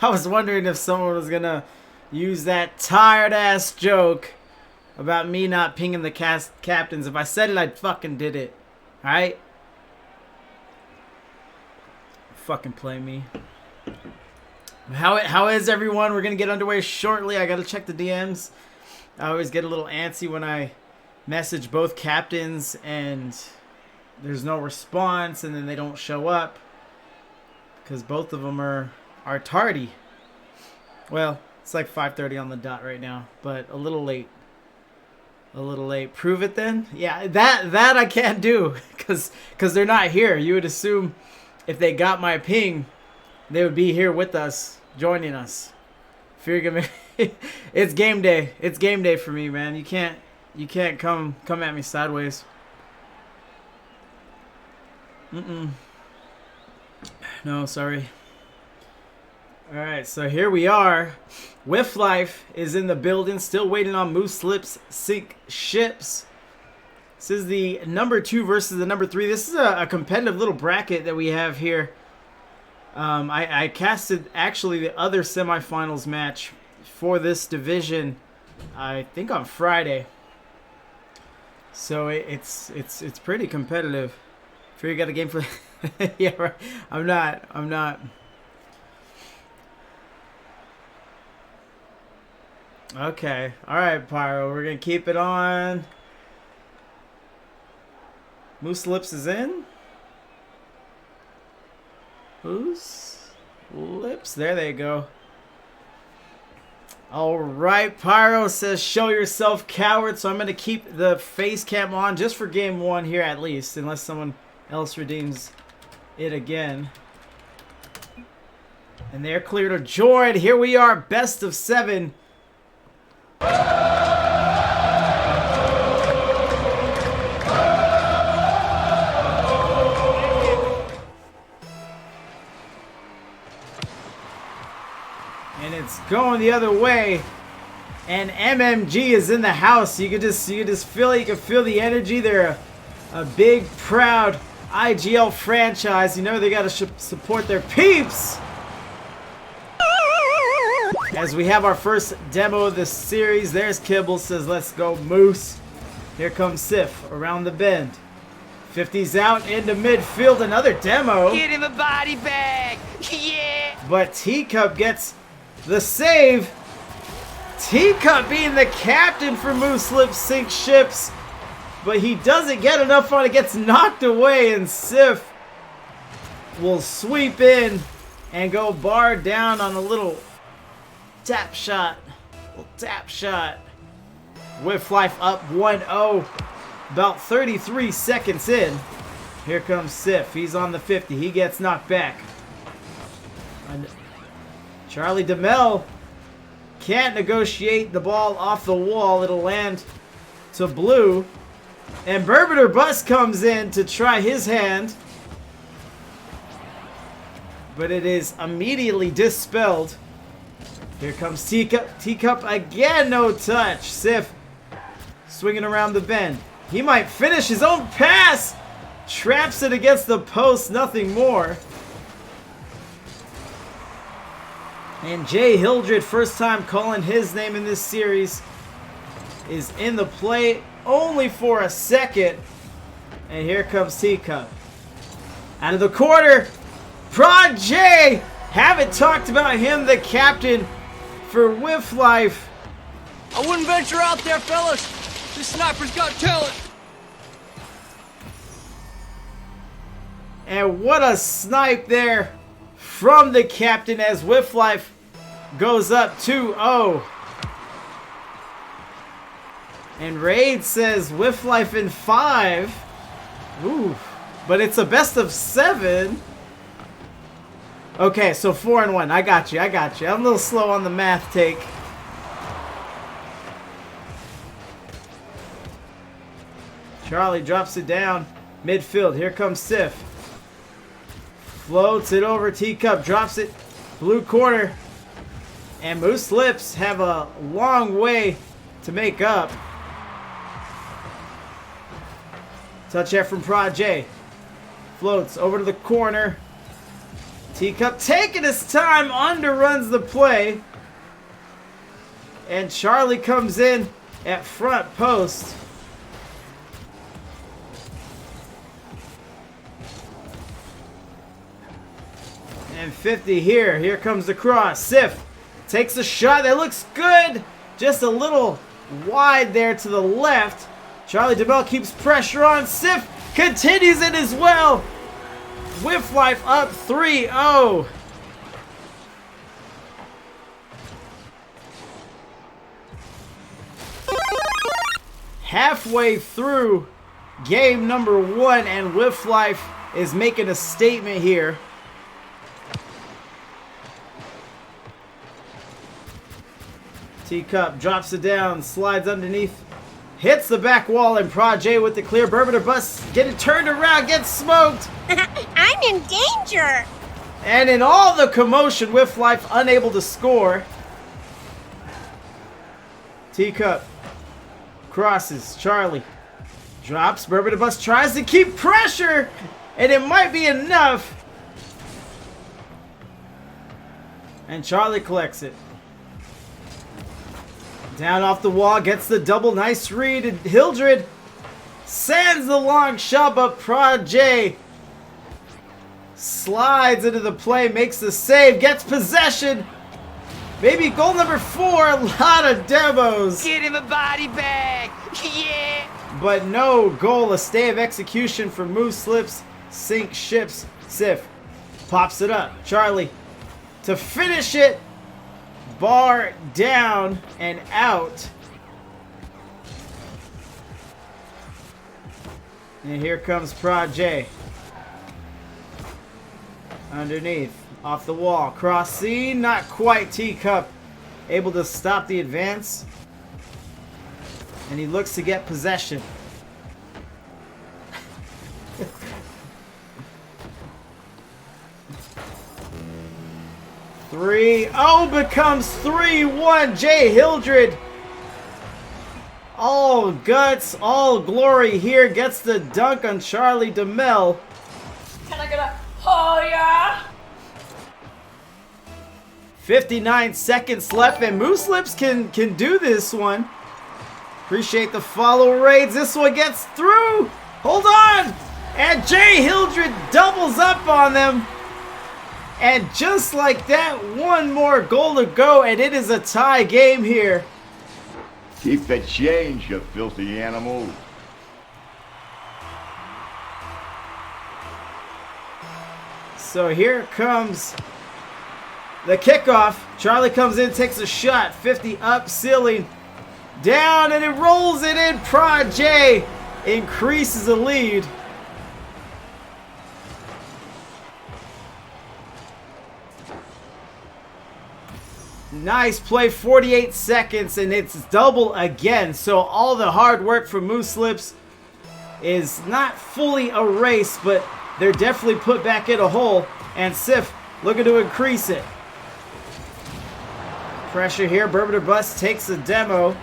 I was wondering if someone was gonna use that tired ass joke about me not pinging the captains. If I said it, I fucking did it. Alright? Fucking play me. How is everyone? We're gonna get underway shortly. I gotta check the DMs. I always get a little antsy when I message both captains and there's no response, and then they don't show up because both of them are tardy. Well, it's like 5:30 on the dot right now, but a little late. A little late. Prove it then? Yeah, that I can't do because they're not here. You would assume if they got my ping, they would be here with us, joining us. It's game day. It's game day for me, man. You can't come at me sideways. No, sorry. Alright, so here we are. Whiff Life is in the building, still waiting on Moose Lips sink ships. This is the number 2 versus the number 3. This is a competitive little bracket that we have here. I casted actually the other semifinals match for this division, I think on Friday. So it's pretty competitive. Fury got a game for yeah, right. I'm not. Okay. Alright, Pyro. We're gonna keep it on. Moose Lips is in. Moose Lips. There they go. Alright, Pyro says show yourself, coward. So I'm gonna keep the face cam on just for game 1 here at least, unless someone else redeems it again. And they're clear to join. Here we are, best of 7. And it's going the other way. And MMG is in the house. You can just feel it. You can feel the energy. They're a big, proud IGL franchise. You know they got to support their peeps. As we have our first demo of the series, there's Kibble, says let's go Moose. Here comes Sif around the bend. 50's out into midfield, another demo. Get him a body bag, yeah. But Teacup gets the save. Teacup being the captain for Moose Lips sink ships. But he doesn't get enough on it, gets knocked away, and Sif will sweep in and go bar down on a little tap shot. Whiff Life up 1-0. About 33 seconds in. Here comes Sif. He's on the 50. He gets knocked back. And Charlie DeMel can't negotiate the ball off the wall. It'll land to blue. And Berbiter Bus comes in to try his hand. But it is immediately dispelled. Here comes Teacup. Teacup again, no touch. Sif swinging around the bend. He might finish his own pass. Traps it against the post, nothing more. And Jay Hildred, first time calling his name in this series, is in the play only for a second. And here comes Teacup. Out of the corner, Prod J. Haven't talked about him, the captain for Whiff Life. I wouldn't venture out there, fellas. This sniper's got talent. And what a snipe there from the captain as Whiff Life goes up 2-0. And Raid says Whiff Life in 5. Ooh, but it's a best of 7. Okay, so 4-1. I got you. I'm a little slow on the math take. Charlie drops it down midfield. Here comes Sif. Floats it over. Teacup drops it. Blue corner. And Moose Lips have a long way to make up. Touch there from Prod J. Floats over to the corner. Teacup taking his time, underruns the play. And Charlie comes in at front post. And 50 here. Here comes the cross. Sif takes a shot that looks good. Just a little wide there to the left. Charlie DeBell keeps pressure on. Sif continues it as well. Whiff Life up 3-0. Halfway through game number 1, and Whiff Life is making a statement here. Teacup drops it down, slides underneath, hits the back wall, and Proj with the clear. Bermuda bus getting turned around, gets smoked. I'm in danger. And in all the commotion, Whiff Life unable to score. Teacup crosses. Charlie drops. Bermuda bus tries to keep pressure, and it might be enough. And Charlie collects it. Down off the wall, gets the double. Nice read. And Hildred sends the long shot, but Proj slides into the play, makes the save, gets possession. Maybe goal number 4. A lot of demos. Get him a body bag. Yeah. But no goal. A stay of execution for Moose Slips, Sink Ships. Sif pops it up. Charlie to finish it. Bar down and out. And here comes Proj. Underneath. Off the wall. Cross C. Not quite. Teacup able to stop the advance. And he looks to get possession. Becomes 3-1. Jay Hildred. All guts, all glory here. Gets the dunk on Charlie DeMel. Can I get a oh yeah? 59 seconds left, and Moose Lips can do this one. Appreciate the follow raids. This one gets through. Hold on. And Jay Hildred doubles up on them. And just like that, one more goal to go, and it is a tie game here. Keep the change, you filthy animal. So here comes the kickoff. Charlie comes in, takes a shot. 50 up, ceiling. Down, and it rolls it in. Proj increases the lead. Nice play, 48 seconds, and it's double again. So all the hard work from Moose Lips is not fully erased, but they're definitely put back in a hole. And Sif looking to increase it. Pressure here. Bermuda Bus takes the demo.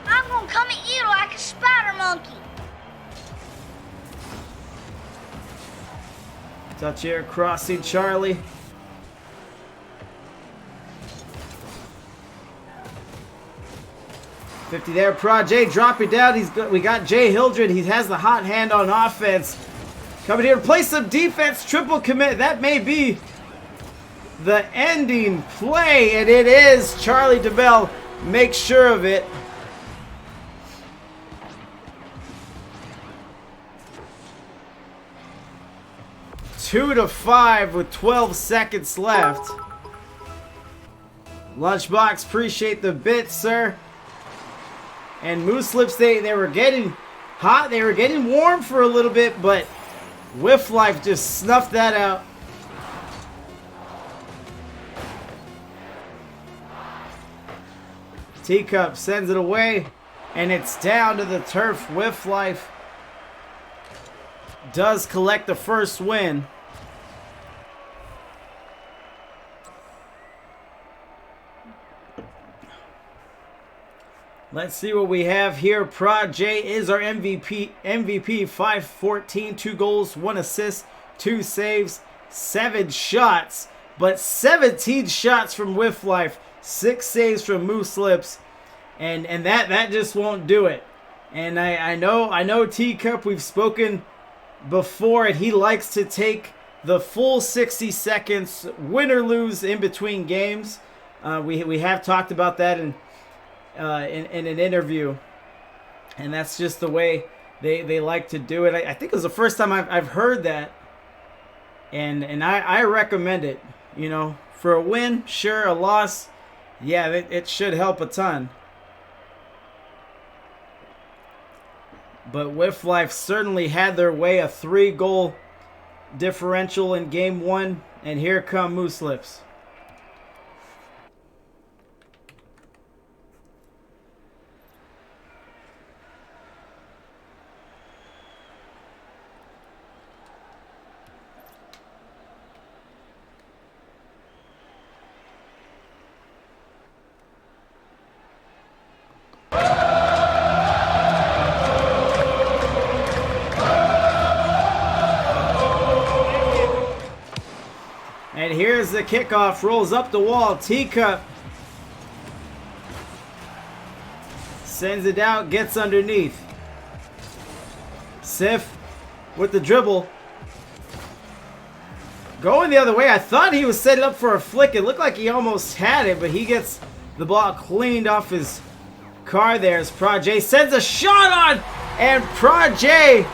I'm gonna come at you like a spider monkey. Touch here, crossing Charlie. $50 there. Proj drop it down. We got Jay Hildred. He has the hot hand on offense. Coming here to play some defense. Triple commit. That may be the ending play, and it is. Charlie DeBell makes sure of it. Two to 5 with 12 seconds left. Lunchbox, appreciate the bits, sir. And Moose Lips, they were getting hot. They were getting warm for a little bit, but Whiff Life just snuffed that out. Teacup sends it away, and it's down to the turf. Whiff Life does collect the first win. Let's see what we have here. Proj is our MVP. 5-14, 2 goals, 1 assist, 2 saves, 7 shots. but 17 shots from Whiff Life, 6 saves from Moose Lips, and that just won't do it. And I know Teacup, we've spoken before, and he likes to take the full 60 seconds, win or lose, in between games. We have talked about that in an interview, and that's just the way they like to do it. I think it was the first time I've heard that, and I recommend it. You know, for a win, sure, a loss, yeah, it should help a ton. But Whiff Life certainly had their way, a 3-goal differential in game 1, and here come Moose Lips. And here's the kickoff, rolls up the wall, Teacup sends it out, gets underneath. Sif with the dribble. Going the other way, I thought he was setting up for a flick. It looked like he almost had it, but he gets the ball cleaned off his car there as Prajay sends a shot on, and Prajay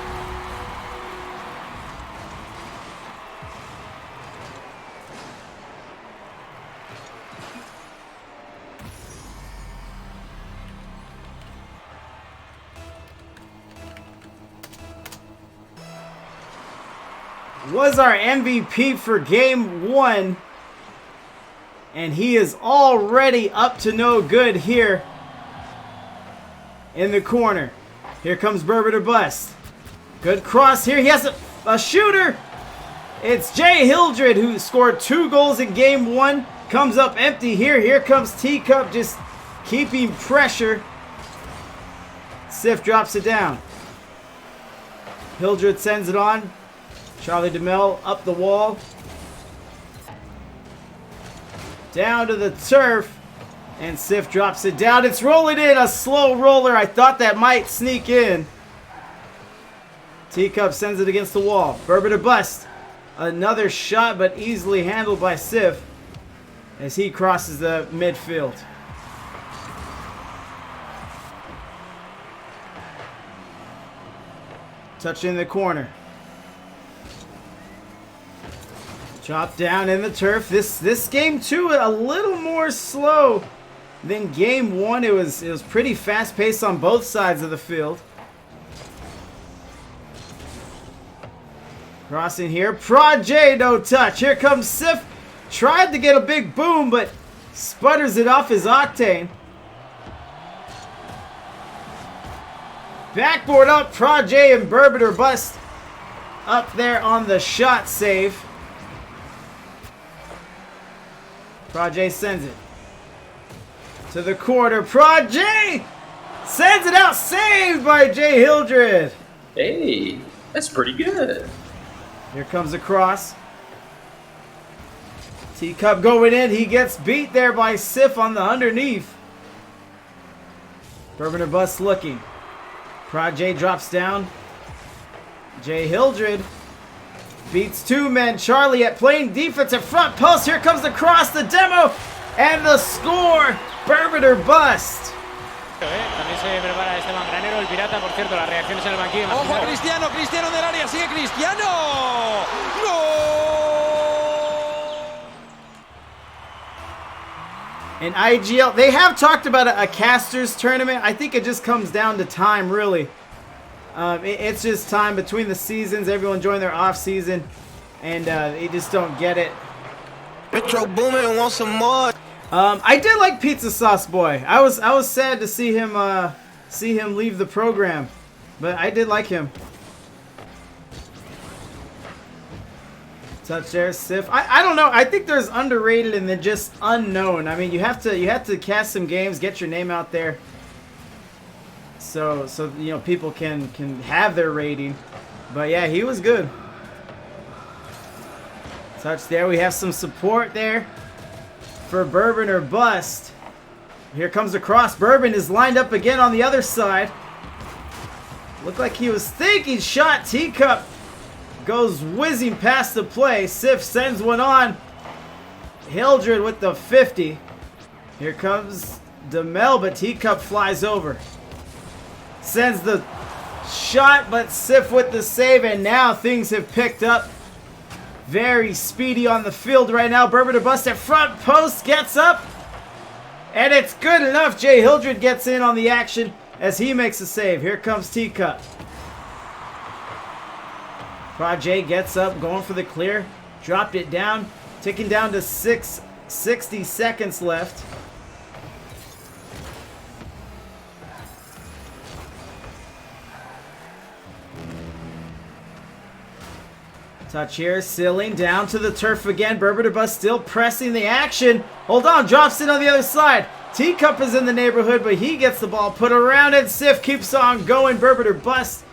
was our MVP for game 1, and he is already up to no good here in the corner. Here comes Burbot or Bust. Good cross here. He has a shooter. It's Jay Hildred, who scored 2 goals in game 1. Comes up empty here. Here comes Teacup, just keeping pressure. Sif drops it down. Hildred sends it on. Charlie DeMille up the wall. Down to the turf. And Sif drops it down. It's rolling in, a slow roller. I thought that might sneak in. Teacup sends it against the wall. Burbot or Bust. Another shot, but easily handled by Sif as he crosses the midfield. Touch in the corner. Drop down in the turf. This game too, a little more slow than game 1. It was pretty fast paced on both sides of the field. Crossing here. Prajay, no touch. Here comes Sif. Tried to get a big boom, but sputters it off his Octane. Backboard up. Prajay and Burbot or Bust up there on the shot save. Prajay sends it to the corner. Prajay sends it out. Saved by Jay Hildred. Hey, that's pretty good. Here comes the cross. Teacup going in. He gets beat there by Sif on the underneath. Burbot or Bust looking. Prajay drops down. Jay Hildred beats 2 men. Charlie at playing defense at front post. Here comes the cross, the demo, and the score. Burbot or Bust. También se prepara este mangranero, el pirata, por cierto, las reacciones en el banquillo. Ojo a Cristiano, Cristiano del área, sigue Cristiano. ¡Gol! And IGL, they have talked about a casters tournament. I think it just comes down to time, really. It's just time between the seasons. Everyone enjoying their off season, and they just don't get it. Metro Boomin wants some more. I did like Pizza Sauce Boy. I was sad to see him leave the program, but I did like him. Touch there, Sif. I don't know. I think there's underrated and then just unknown. I mean, you have to cast some games, get your name out there, so you know people can have their rating. But yeah, he was good. Touch there. We have some support there for Bourbon or Bust. Here comes the cross. Bourbon is lined up again on the other side. Looked like he was thinking shot. Teacup goes whizzing past the play. Sif sends one on. Hildred with the 50. Here comes DeMel, but Teacup flies over. Sends the shot, but Sif with the save, and now things have picked up. Very speedy on the field right now. Bourbon or Bust at front post, gets up. And it's good enough. Jay Hildred gets in on the action as he makes a save. Here comes Teacup. Proj gets up, going for the clear. Dropped it down. Ticking down to 60 seconds left. Touch here, Silling down to the turf again. Bourbon or Bust still pressing the action. Hold on, drops it on the other side. Teacup is in the neighborhood, but he gets the ball put around it. Sif keeps on going. Bourbon or Bust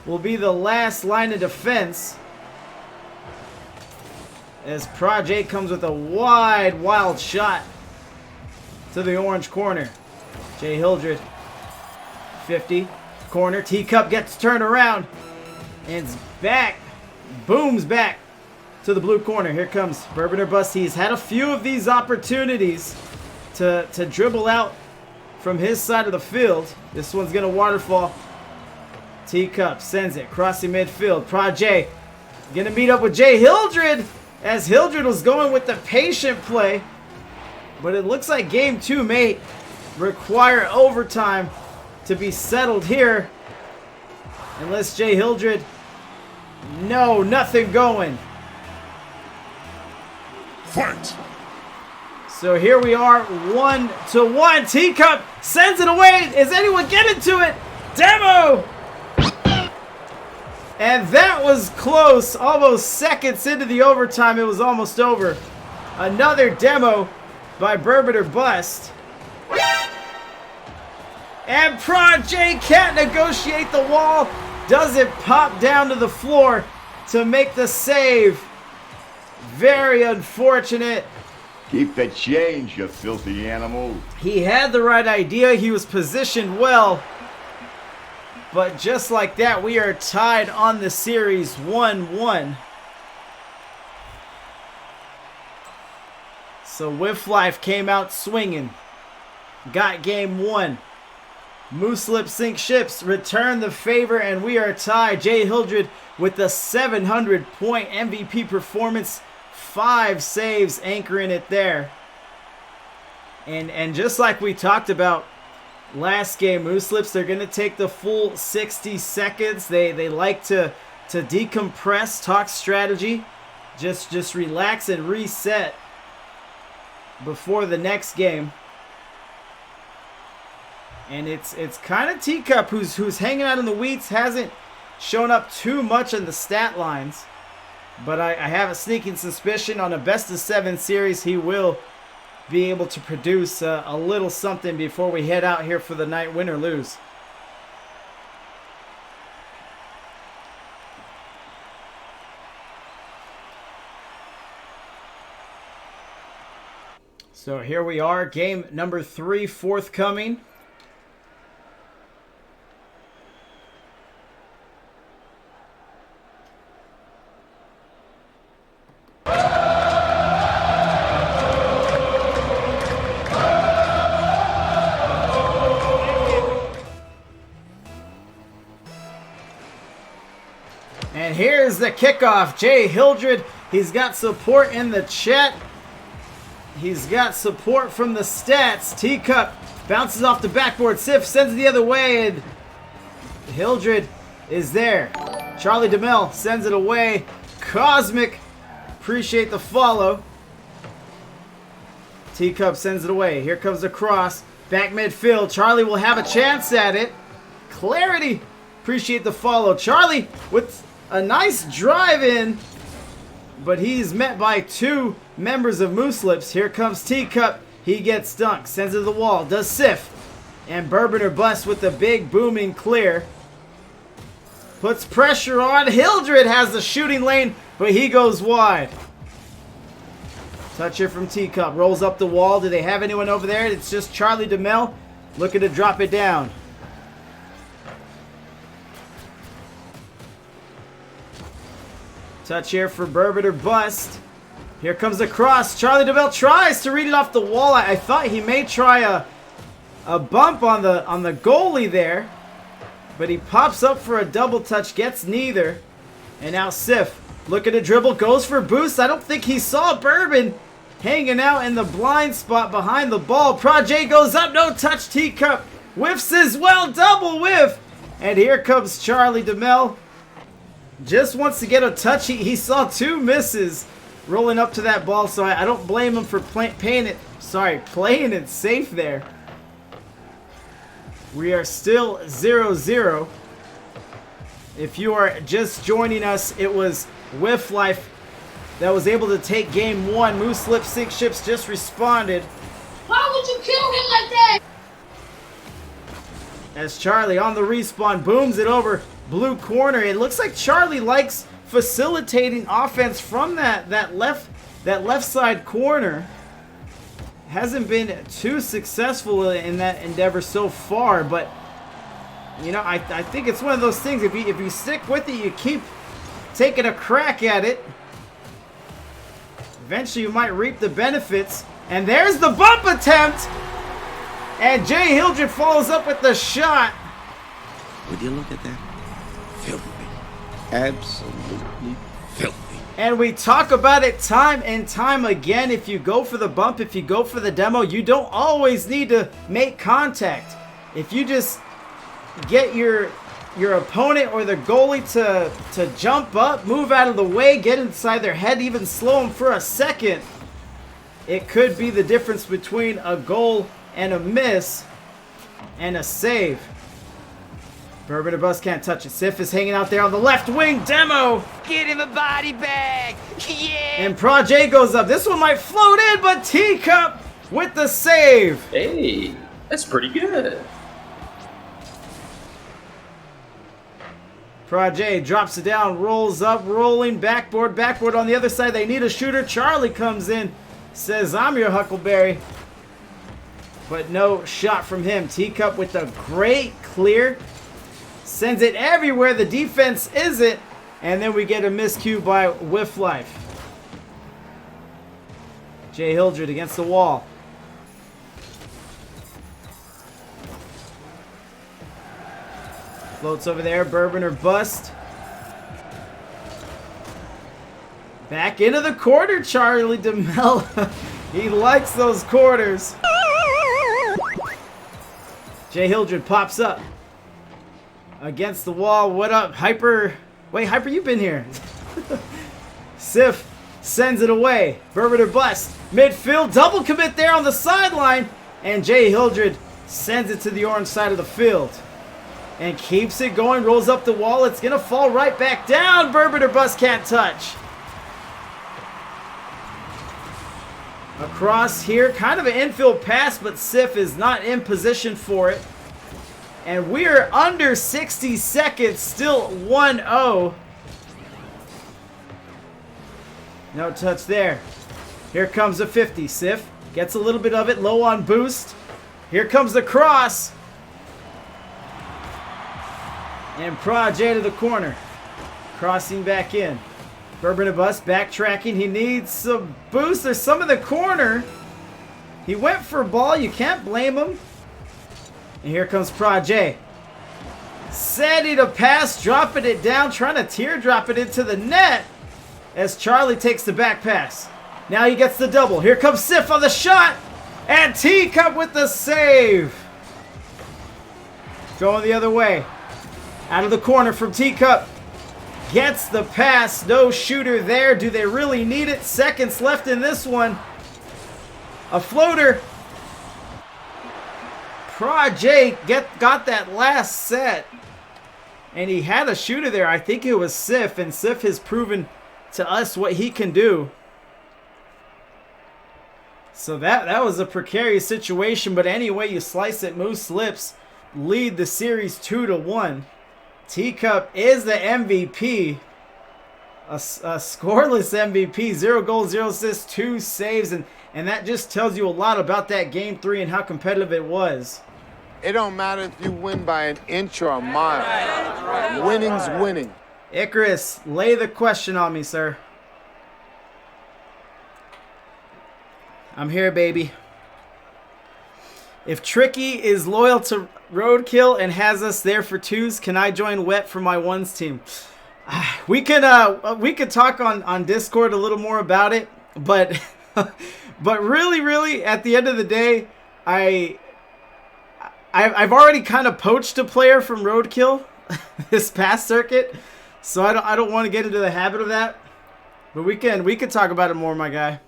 will be the last line of defense. As Proj comes with a wide, wild shot to the orange corner. Jay Hildred, 50, corner. Teacup gets turned around and it's back. Booms back to the blue corner. Here comes Bourbon or Bust. He's had a few of these opportunities to dribble out from his side of the field. This one's going to waterfall. Teacup sends it, crossing midfield. Proj going to meet up with Jay Hildred as Hildred was going with the patient play. But it looks like game 2 may require overtime to be settled here. Unless Jay Hildred... No, nothing going. Fight! So here we are, 1-1. Teacup sends it away. Is anyone getting to it? Demo! And that was close. Almost seconds into the overtime, it was almost over. Another demo by Bourbon or Bust. And Proj can't negotiate the wall. Doesn't pop down to the floor to make the save. Very unfortunate. Keep the change, you filthy animal. He had the right idea. He was positioned well. But just like that, we are tied on the series 1-1. So Whiff Life came out swinging. Got game 1. Moose Lip Sink Ships return the favor, and we are tied. Jay Hildred with the 700-point MVP performance. 5 saves anchoring it there. And just like we talked about last game, Moose Lips, they're going to take the full 60 seconds. They like to decompress, talk strategy. Just relax and reset before the next game. And it's kind of Teacup who's hanging out in the weeds, hasn't shown up too much in the stat lines. But I have a sneaking suspicion on a best-of-7 series he will be able to produce a little something before we head out here for the night, win or lose. So here we are, game number 3 forthcoming. And here's the kickoff. Jay Hildred, he's got support in the chat. He's got support from the stats. Teacup bounces off the backboard. Sif sends it the other way, and Hildred is there. Charlie DeMel sends it away. Cosmic, appreciate the follow. Teacup sends it away. Here comes the cross. Back midfield. Charlie will have a chance at it. Clarity, appreciate the follow. Charlie with a nice drive in, but he's met by 2 members of Moose Lips. Here comes Teacup. He gets dunked. Sends it to the wall. Does Sif. And Bourbon or Bust with the big booming clear. Puts pressure on. Hildred has the shooting lane, but he goes wide. Touch here from Teacup. Rolls up the wall. Do they have anyone over there? It's just Charlie DeMel looking to drop it down. Touch here for Burbot or Bust. Here comes the cross. Charlie DeMel tries to read it off the wall. I thought he may try a bump on the goalie there. But he pops up for a double touch. Gets neither. And now Sif looking to dribble. Goes for boost. I don't think he saw Bourbon hanging out in the blind spot behind the ball. Projay goes up. No touch. Teacup whiffs as well. Double whiff. And here comes Charlie DeMel. Just wants to get a touch. He saw two misses rolling up to that ball, so I don't blame him for playing it safe there. We are still 0-0. If you are just joining us, it was Whiff Life that was able to take game one. Moose Slip Sink Ships just responded. Why would you kill him like that? As Charlie on the respawn booms it over blue corner. It looks like Charlie likes facilitating offense from that left side corner. Hasn't been too successful in that endeavor so far, but you know, I think it's one of those things. If you stick with it, you keep taking a crack at it, eventually you might reap the benefits. And there's the bump attempt, and Jay Hildred follows up with the shot. Would you look at that? Filthy. Absolutely filthy. And we talk about it time and time again. If you go for the bump, if you go for the demo, you don't always need to make contact. If you just get your opponent or the goalie to jump up, move out of the way, get inside their head, even slow them for a second, it could be the difference between a goal and a miss and a save. Bourbon or Bust can't touch it. Sif is hanging out there on the left wing. Demo. Get him a body bag. Yeah. And Projay goes up. This one might float in, but Teacup with the save. Hey, that's pretty good. Projay drops it down, rolls up, rolling, backboard on the other side. They need a shooter. Charlie comes in, says, I'm your Huckleberry. But no shot from him. Teacup with a great clear. Sends it everywhere. The defense isn't. And then we get a miscue by Whiff Life. Jay Hildred against the wall. Floats over there. Bourbon or Bust. Back into the quarter, Charlie DeMel. He likes those quarters. Jay Hildred pops up. Against the wall. What up, Hyper? Wait, Hyper, you've been here. Sif sends it away. Bourbon or Bust. Midfield. Double commit there on the sideline. And Jay Hildred sends it to the orange side of the field. And keeps it going. Rolls up the wall. It's going to fall right back down. Bourbon or Bust can't touch. Across here. Kind of an infield pass, but Sif is not in position for it. And we're under 60 seconds, still 1-0. No touch there. Here comes a 50. Sif gets a little bit of it, low on boost. Here comes the cross. And Projay to the corner. Crossing back in. Bourbon and Bust backtracking. He needs some boost. There's some in the corner. He went for a ball. You can't blame him. And here comes Projay. Setting to pass, dropping it down, trying to teardrop it into the net as Charlie takes the back pass. Now he gets the double. Here comes Sif on the shot. And Teacup with the save. Going the other way. Out of the corner from Teacup. Gets the pass. No shooter there. Do they really need it? Seconds left in this one. A floater. Projay got that last set. And he had a shooter there. I think it was Sif. And Sif has proven to us what he can do. So that was a precarious situation. But anyway you slice it, Moose Slips lead the series 2-1. Teacup is the MVP. a scoreless MVP, 0 goals, 0 assists, 2 saves, and that just tells you a lot about that game 3 and how competitive it was. It don't matter if you win by an inch or a mile. Winning's winning. Icarus, lay the question on me, sir. I'm here, baby. If Tricky is loyal to Roadkill and has us there for 2s, can I join Wet for my 1s team? We could talk on Discord a little more about it, but but really at the end of the day, I've already kind of poached a player from Roadkill this past circuit, so I don't want to get into the habit of that. But we could talk about it more, my guy.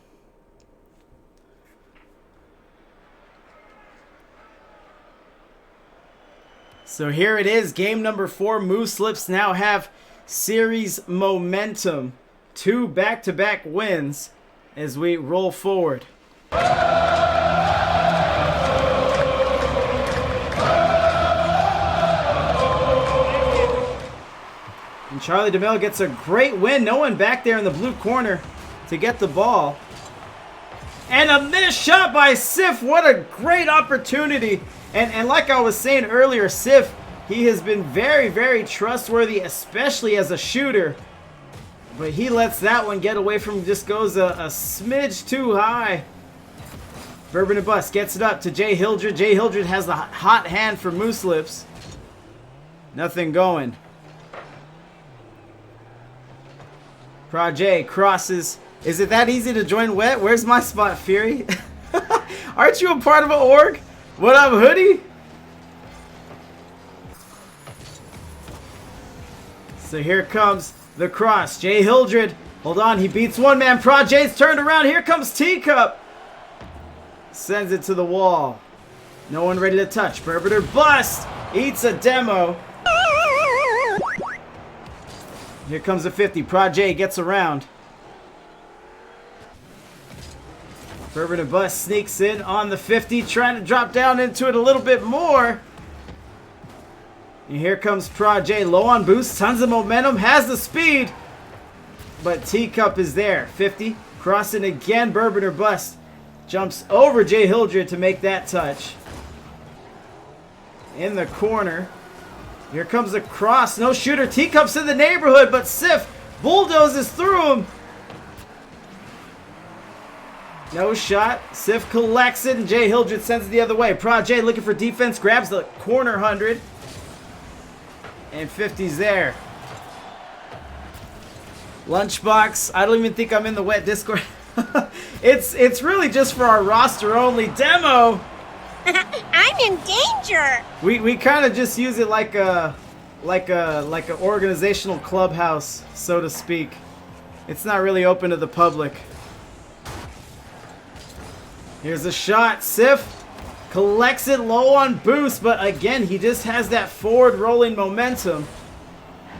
So here it is, game number 4. Moose Lips now have series momentum. 2 back-to-back wins as we roll forward. And Charlie DeMille gets a great win. No one back there in the blue corner to get the ball. And a missed shot by Sif. What a great opportunity. And like I was saying earlier, Sif, he has been very trustworthy, especially as a shooter. But he lets that one get away from him, just goes a smidge too high. Bourbon and Bus gets it up to Jay Hildred. Jay Hildred has the hot hand for Moose Lips. Nothing going. Prajay crosses. Is it that easy to join Wet? Where's my spot, Fury? Aren't you a part of an org? What up, Hoodie? So here comes the cross. Jay Hildred. Hold on, he beats one man. Prajay's turned around. Here comes Teacup. Sends it to the wall. No one ready to touch. Burbiter bust. Eats a demo. Here comes a 50. Prajay gets around. Bourbon and Bus sneaks in on the 50, trying to drop down into it a little bit more. And here comes Prajay, low on boost, tons of momentum, has the speed. But Teacup is there. 50, crossing again, Bourbon or Bust. Jumps over Jay Hildred to make that touch. In the corner. Here comes a cross, no shooter. Teacup's in the neighborhood, but Sif bulldozes through him. No shot. Sif collects it, and Jay Hildred sends it the other way. Prajay looking for defense, grabs the corner 100. And 50's there. Lunchbox. I don't even think I'm in the Wet Discord. It's really just for our roster only demo. I'm in danger. We kind of just use it like a organizational clubhouse, so to speak. It's not really open to the public. Here's a shot. Sif collects it low on boost, but again, he just has that forward rolling momentum.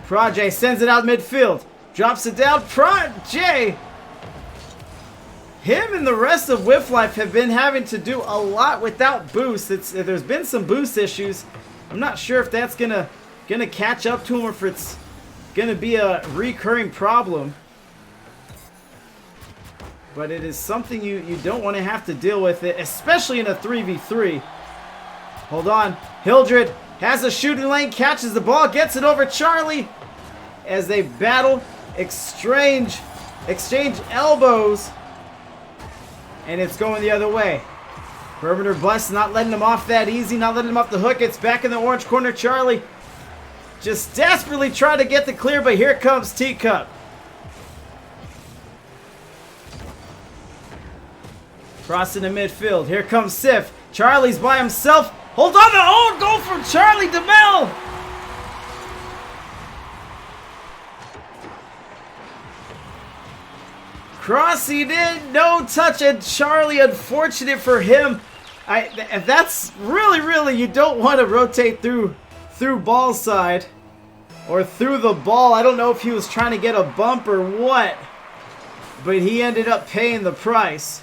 Prajay sends it out midfield. Drops it down. Prajay! Him and the rest of Whiff Life have been having to do a lot without boost. There's been some boost issues. I'm not sure if that's gonna catch up to him or if it's gonna be a recurring problem. But it is something you don't want to have to deal with it, especially in a 3v3. Hold on. Hildred has a shooting lane, catches the ball, gets it over Charlie as they battle, exchange elbows, and it's going the other way. Bourbon or Bust not letting him off that easy, not letting him off the hook. It's back in the orange corner. Charlie just desperately trying to get the clear, but here comes Teacup. Crossing the midfield. Here comes Sif. Charlie's by himself. Hold on, the own goal from Charlie DeMille. Crossing in, no touch, and Charlie, unfortunate for him. That's really, you don't want to rotate through ball side or through the ball. I don't know if he was trying to get a bump or what, but he ended up paying the price.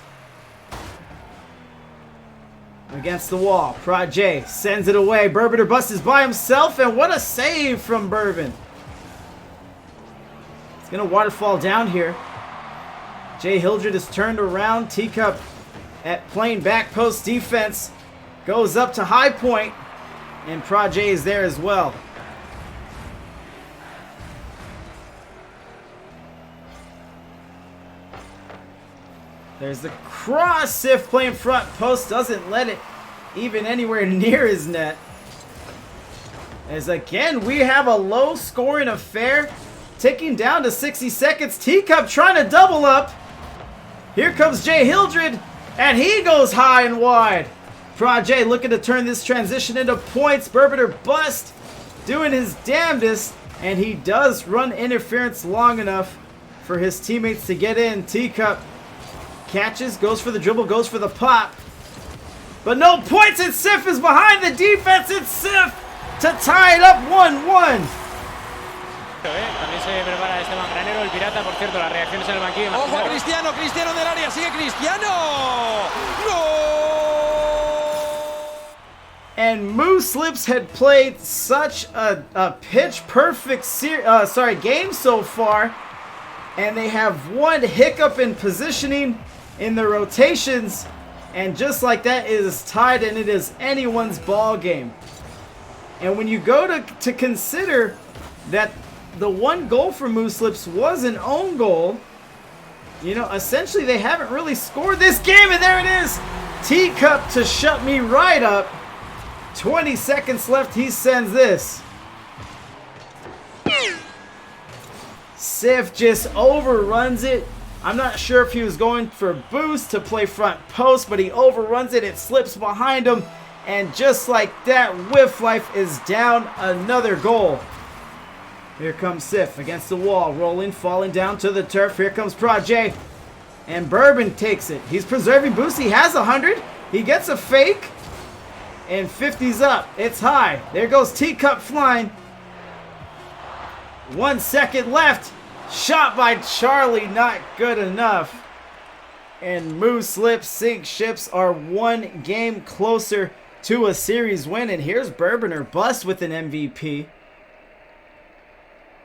Against the wall. Prajay sends it away. Bourbon or Bust is by himself, and what a save from Bourbon. It's going to waterfall down here. Jay Hildred is turned around. Teacup at playing back post defense. Goes up to high point. And Praj is there as well. There's the cross. Sif playing front post. Doesn't let it even anywhere near his net. As again, we have a low scoring affair. Ticking down to 60 seconds. Teacup trying to double up. Here comes Jay Hildred. And he goes high and wide. Praj looking to turn this transition into points. Burbiter bust. Doing his damnedest. And he does run interference long enough for his teammates to get in. Teacup catches, goes for the dribble, goes for the pop. But no points, and Sif is behind the defense. It's Sif to tie it up 1-1. También se prepara Esteban Granero, el pirata, por cierto, las reacciones en el banquillo. Ojo, Cristiano, Cristiano del área, sigue Cristiano. ¡Gol! And Moose Lips had played such a pitch-perfect game so far, and they have one hiccup in positioning in the rotations, and just like that, it is tied, and it is anyone's ball game. And when you go to consider that the one goal for Moose Lips was an own goal, you know, essentially they haven't really scored this game, and there it is. Teacup to shut me right up. 20 seconds left, he sends this. Sif just overruns it. I'm not sure if he was going for boost to play front post, but he overruns it. It slips behind him, and just like that, Whiff Life is down another goal. Here comes Sif against the wall, rolling, falling down to the turf. Here comes Praj, and Bourbon takes it. He's preserving boost. He has 100. He gets a fake, and 50's up. It's high. There goes Teacup flying. 1 second left. Shot by Charlie, not good enough. And Moose Lips sink ships are one game closer to a series win. And here's Bourbon or bust with an MVP.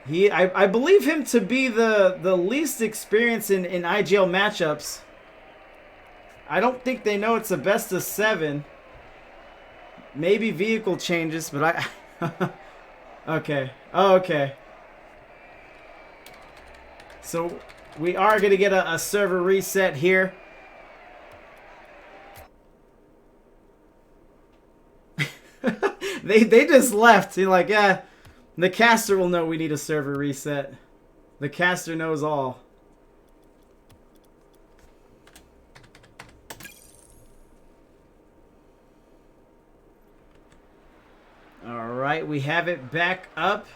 I believe him to be the least experienced in IGL matchups. I don't think they know it's a best of 7. Maybe vehicle changes, but I... Okay. Oh, okay. So we are going to get a server reset here. They just left. You're like, yeah, the caster will know we need a server reset. The caster knows all. All right, we have it back up.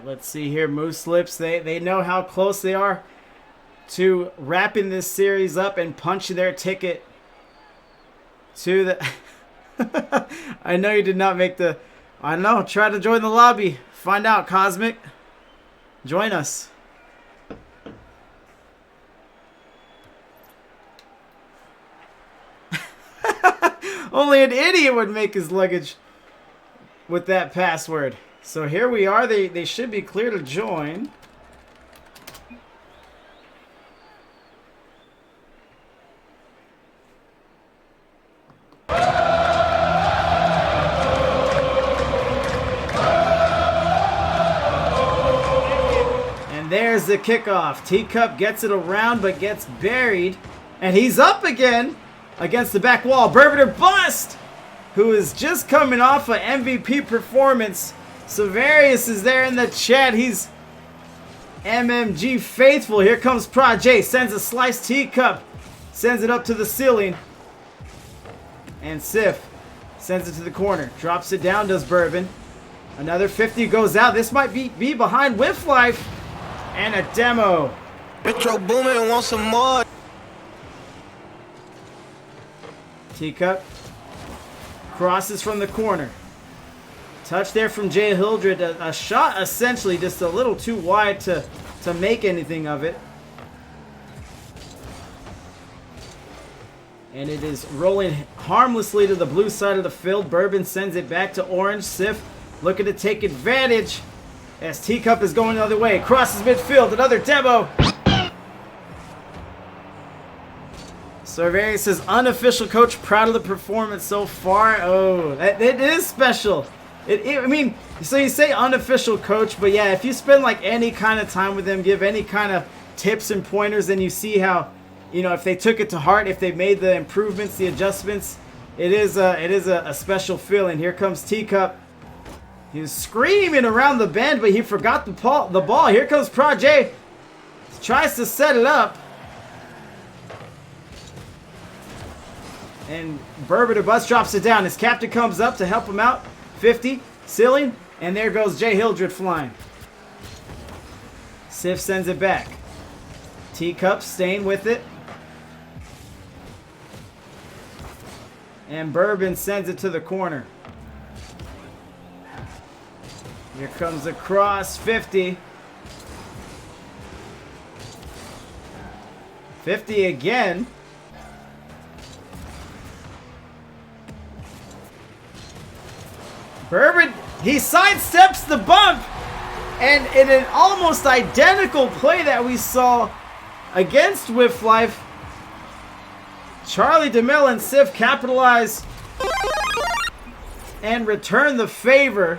Let's see here, Moose Lips. They know how close they are to wrapping this series up and punching their ticket to the... I know you did not make the... I know, try to join the lobby. Find out, Cosmic. Join us. Only an idiot would make his luggage with that password. So here we are. They should be clear to join. And there's the kickoff. Teacup gets it around but gets buried. And he's up again against the back wall. Burbiter bust, who is just coming off an MVP performance. Severius is there in the chat. He's MMG faithful. Here comes Praj. Sends a sliced Teacup. Sends it up to the ceiling. And Sif sends it to the corner. Drops it down, does Bourbon. Another 50 goes out. This might be behind Whiff Life. And a demo. Metro Boomin wants some more. Teacup crosses from the corner. Touch there from Jay Hildred. A shot essentially just a little too wide to make anything of it. And it is rolling harmlessly to the blue side of the field. Bourbon sends it back to orange. Sif looking to take advantage as Teacup is going the other way. Crosses midfield. Another demo. Surveyor says, unofficial coach, proud of the performance so far. Oh, it is special. I mean, so you say unofficial coach, but yeah, if you spend like any kind of time with them, give any kind of tips and pointers, then you see how, you know, if they took it to heart, if they made the improvements, the adjustments, it is a special feeling. Here comes Teacup. He was screaming around the bend, but he forgot the ball. Here comes Prajay. Tries to set it up. And Bourbon to Bus drops it down. His captain comes up to help him out. 50, ceiling, and there goes Jay Hildred flying. Sif sends it back. Teacup staying with it. And Bourbon sends it to the corner. Here comes the cross, 50. 50 again. Bourbon, he sidesteps the bump, and in an almost identical play that we saw against Whiff Life, Charlie DeMille and Sif capitalize and return the favor.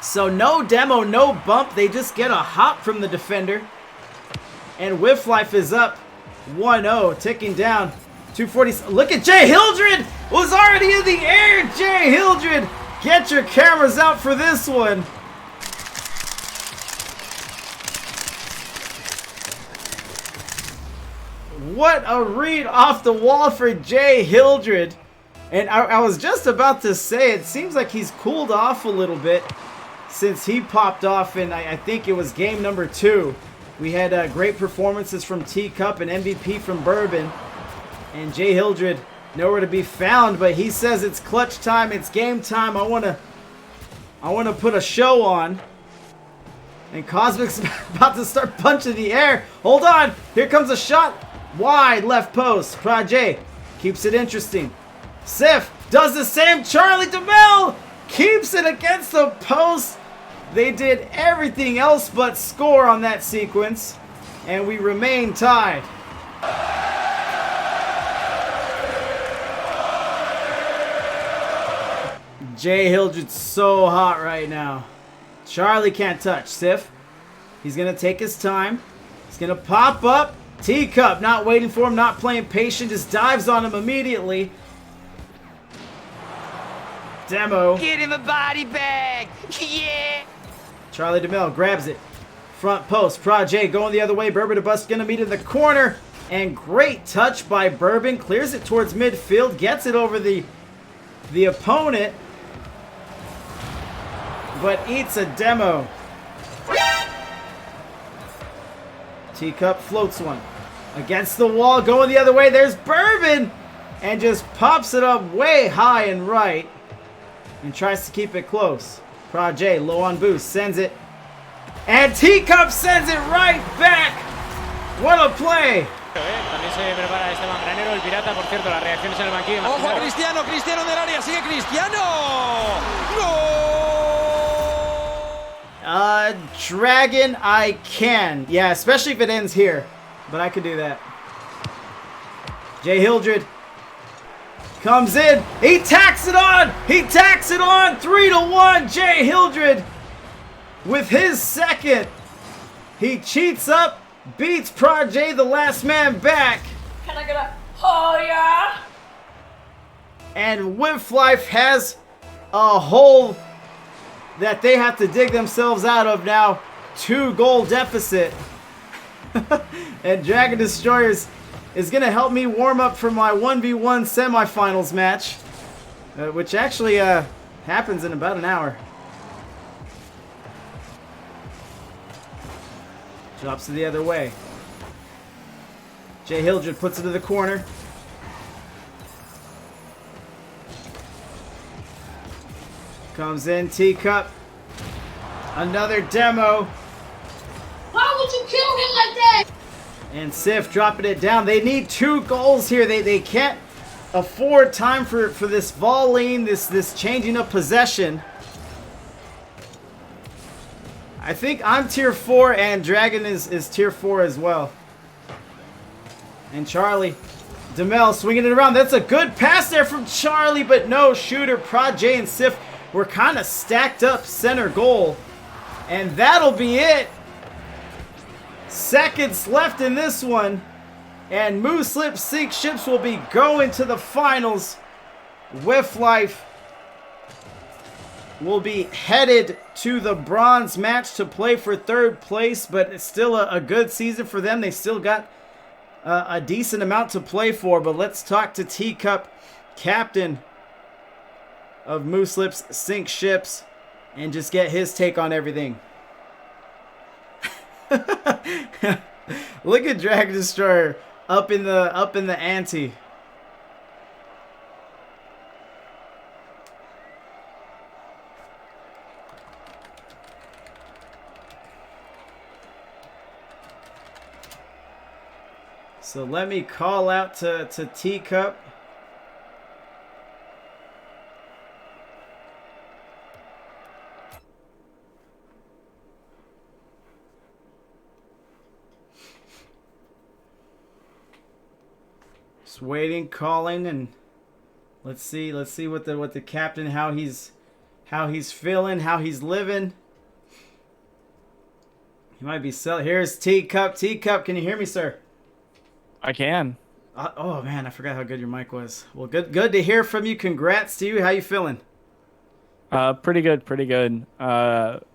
So no demo, no bump, they just get a hop from the defender. And Whiff Life is up 1-0, ticking down 240. Look at Jay Hildred, was already in the air. Jay Hildred, get your cameras out for this one. What a read off the wall for Jay Hildred. And I was just about to say, it seems like he's cooled off a little bit since he popped off in, I think it was game number 2. We had great performances from Teacup and MVP from Bourbon. And Jay Hildred nowhere to be found, but he says it's clutch time, it's game time. I wanna put a show on. And Cosmic's about to start punching the air. Hold on, here comes a shot. Wide left post. Prajay keeps it interesting. Sif does the same. Charlie DeMille keeps it against the post. They did everything else but score on that sequence, and we remain tied. Jay Hildred's so hot right now. Charlie can't touch. Sif, he's going to take his time. He's going to pop up. Teacup not waiting for him, not playing patient, just dives on him immediately. Demo. Get him a body bag. Yeah. Charlie DeMille grabs it. Front post. Prajay going the other way. Bourbon to Bus going to meet in the corner. And great touch by Bourbon. Clears it towards midfield. Gets it over the opponent. But eats a demo. Teacup floats one. Against the wall. Going the other way. There's Bourbon. And just pops it up way high and right. And tries to keep it close. Prajay low on boost. Sends it. And Teacup sends it right back. What a play. También se prepara Esteban Granero, el pirata, por cierto, las reacciones en el banquillo. Ojo, Cristiano, Cristiano en el área, sigue Cristiano. ¡Gol! Dragon, I can. Yeah, especially if it ends here. But I could do that. Jay Hildred comes in. He tacks it on. He tacks it on. 3-1. Jay Hildred with his second. He cheats up. Beats Prajay, the last man back. Can I get a oh yeah? And Whiff Life has a hole that they have to dig themselves out of now. 2-goal deficit. And Dragon Destroyers is going to help me warm up for my 1v1 semifinals match. Which actually happens in about an hour. Drops it the other way. Jay Hildred puts it to the corner. Comes in, Teacup. Another demo. Why would you kill him like that? And Sif dropping it down. They need 2 goals here. They can't afford time for this volleying, this changing of possession. I think I'm tier 4 and Dragon is tier 4 as well. And Charlie. Demel swinging it around. That's a good pass there from Charlie, but no shooter. Prod J and Sif were kind of stacked up center goal. And that'll be it. Seconds left in this one. And Move Slip Sink Ships will be going to the finals. Whiff Life will be headed to the bronze match to play for 3rd place, but it's still a good season for them. They still got a decent amount to play for, but let's talk to Teacup, captain of Move Slips Sink Ships, and just get his take on everything. Look at Dragon Destroyer up in the ante. So let me call out to Teacup. Just waiting, calling, and let's see what the captain, how he's feeling, how he's living. He might be here's Teacup. Teacup, can you hear me, sir? I can. Oh man, I forgot how good your mic was. Well, good to hear from you. Congrats to you. How you feeling? Pretty good.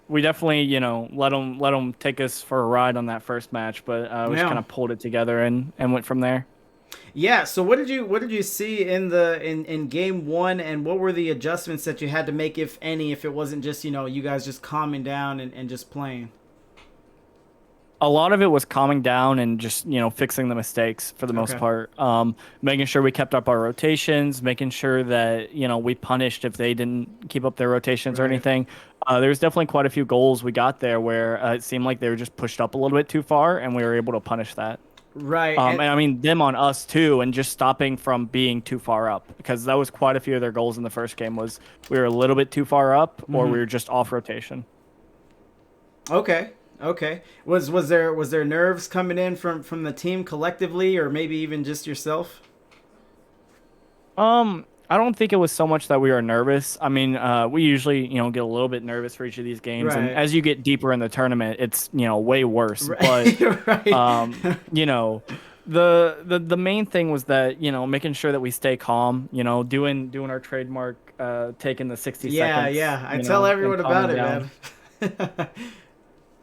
We definitely, let them take us for a ride on that first match, but we just kind of pulled it together and went from there. Yeah. So what did you see in game 1, and what were the adjustments that you had to make, if any, if it wasn't just you guys just calming down and just playing? A lot of it was calming down and just, fixing the mistakes for the most part. Making sure we kept up our rotations, making sure that, we punished if they didn't keep up their rotations or anything. There was definitely quite a few goals we got there where it seemed like they were just pushed up a little bit too far, and we were able to punish that. Right. And I mean, them on us too, and just stopping from being too far up, because that was quite a few of their goals in the first game was we were a little bit too far up, or we were just off rotation. Okay. Was there nerves coming in from the team collectively, or maybe even just yourself? I don't think it was so much that we were nervous. I mean, we usually, get a little bit nervous for each of these games, and as you get deeper in the tournament, it's, way worse. But the main thing was that, making sure that we stay calm, doing our trademark, taking the 60 seconds. Yeah. I tell everyone about it, man.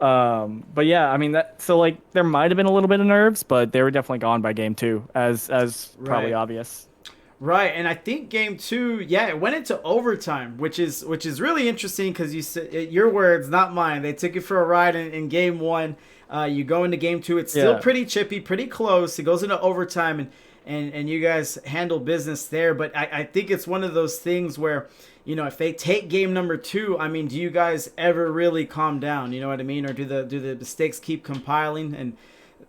But yeah, I mean there might have been a little bit of nerves, but they were definitely gone by game 2, as probably obvious. Right, and I think game 2, it went into overtime, which is really interesting, because you said, your words, not mine. They took you for a ride in game 1. You go into game 2, it's still pretty chippy, pretty close. It goes into overtime, and you guys handle business there. But I think it's one of those things where, if they take game number 2, I mean, do you guys ever really calm down? You know what I mean? Or do the mistakes keep compiling? And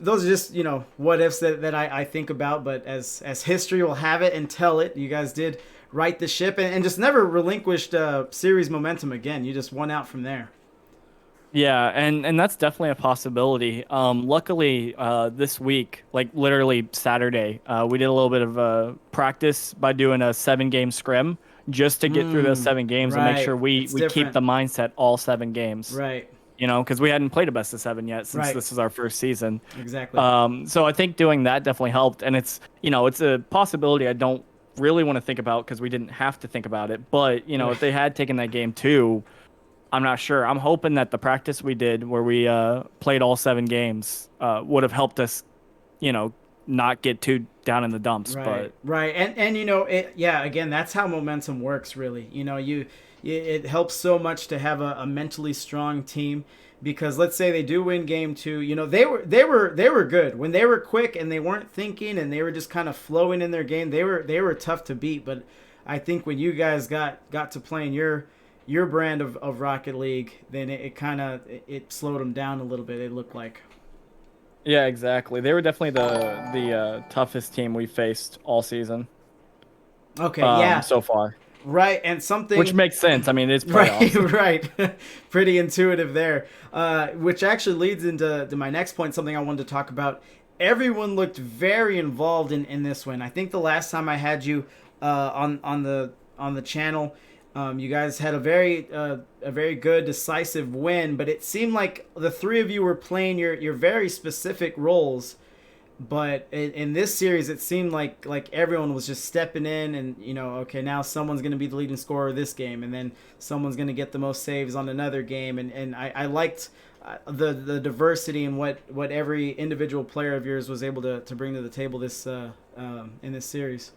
those are just, what ifs that I think about. But as history will have it and tell it, you guys did right the ship and just never relinquished series momentum again. You just won out from there. Yeah, and that's definitely a possibility. Luckily, this week, like literally Saturday, we did a little bit of practice by doing a 7-game scrim, just to get through those 7 games and make sure we keep the mindset all 7 games. Right. Because we hadn't played a best of 7 yet since this is our first season. Exactly. So I think doing that definitely helped, and it's it's a possibility I don't really want to think about because we didn't have to think about it. But if they had taken that game 2, I'm not sure. I'm hoping that the practice we did where we played all 7 games would have helped us, not get too down in the dumps. Right, right, and you know, again, that's how momentum works, really. You know, it helps so much to have a mentally strong team, because let's say they do win game 2, you know, they were good when they were quick and they weren't thinking and they were just kind of flowing in their game. They were tough to beat, but I think when you guys got to playing your brand of Rocket League, then it kind of it slowed them down a little bit. It looked like. Yeah, exactly. They were definitely the toughest team we faced all season. Okay, yeah. So far. Right, and something which makes sense. I mean, it's playoffs. right. Pretty intuitive there. Which actually leads into my next point, something I wanted to talk about. Everyone looked very involved in this win. I think the last time I had you on the channel, you guys had a very good decisive win, but it seemed like the three of you were playing your very specific roles. But in this series, it seemed like everyone was just stepping in, and you know, okay, now someone's going to be the leading scorer this game, and then someone's going to get the most saves on another game, and I liked the diversity in what every individual player of yours was able to bring to the table this in this series.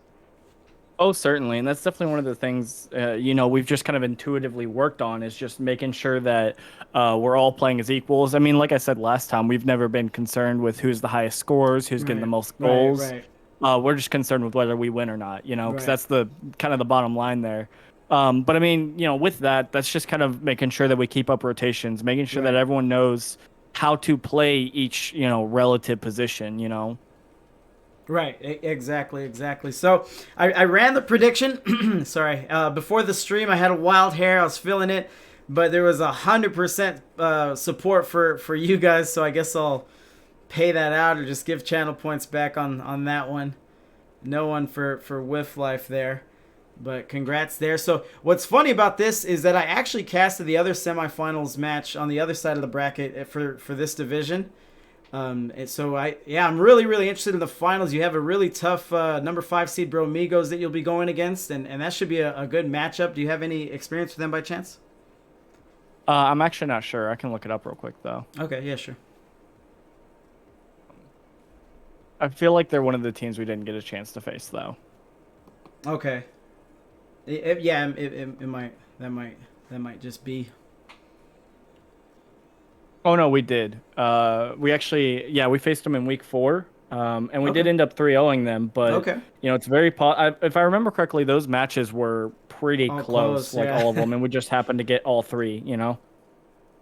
Oh, certainly. And that's definitely one of the things, you know, we've just kind of intuitively worked on, is just making sure that we're all playing as equals. I mean, like I said last time, we've never been concerned with who's the highest scorers, who's getting the most goals. Right. We're just concerned with whether we win or not, you know, because that's the kind of the bottom line there. But I mean, you know, with that, that's just kind of making sure that we keep up rotations, making sure that everyone knows how to play each, you know, relative position, you know. Right, exactly. So I ran the prediction. Sorry, before the stream, I had a wild hair. I was feeling it, but there was 100% support for you guys. So I guess I'll pay that out or just give channel points back on that one. No one for Whiff Life there, but congrats there. So what's funny about this is that I actually casted the other semifinals match on the other side of the bracket for this division. So I'm really interested in the finals. You have a really tough number 5 seed Bromigos that you'll be going against, and that should be a good matchup. Do you have any experience with them by chance? I'm actually not sure. I can look it up real quick though. Okay, yeah, sure. I feel like they're one of the teams we didn't get a chance to face though. Okay. It might that might just be. Oh no, we did. We actually, we faced them in week 4, and we did end up 3-0ing them. But you know, it's very. If I remember correctly, those matches were pretty close, like all of them, and we just happened to get all 3. You know.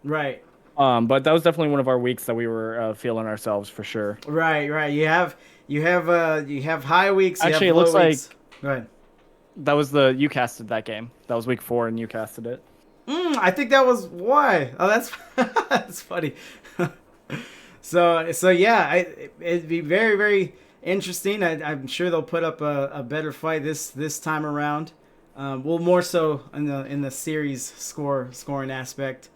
Right. But that was definitely one of our weeks that we were feeling ourselves for sure. Right. You have high weeks. Actually, you have it looks weeks. like. Go ahead. That was you casted that game. That was week 4, and you casted it. I think that was why. Oh, that's that's funny. so yeah, it'd be very interesting. I'm sure they'll put up a better fight this time around. Well, more so in the series scoring aspect.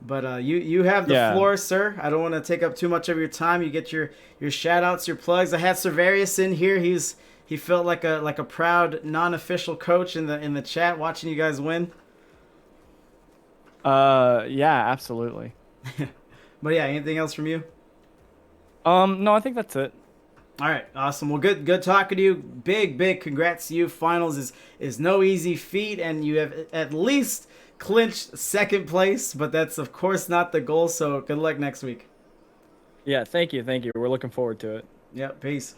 But you have the floor, sir. I don't want to take up too much of your time. You get your shout outs, your plugs. I had Cervarius in here. He felt like a proud non-official coach in the chat watching you guys win. Yeah, absolutely. But yeah, anything else from you? No, I think that's it. All right, awesome. Well, good talking to you. Big congrats to you. Finals is no easy feat, and you have at least clinched second place, but that's of course not the goal. So good luck next week. Yeah, thank you. We're looking forward to it. Yeah, peace.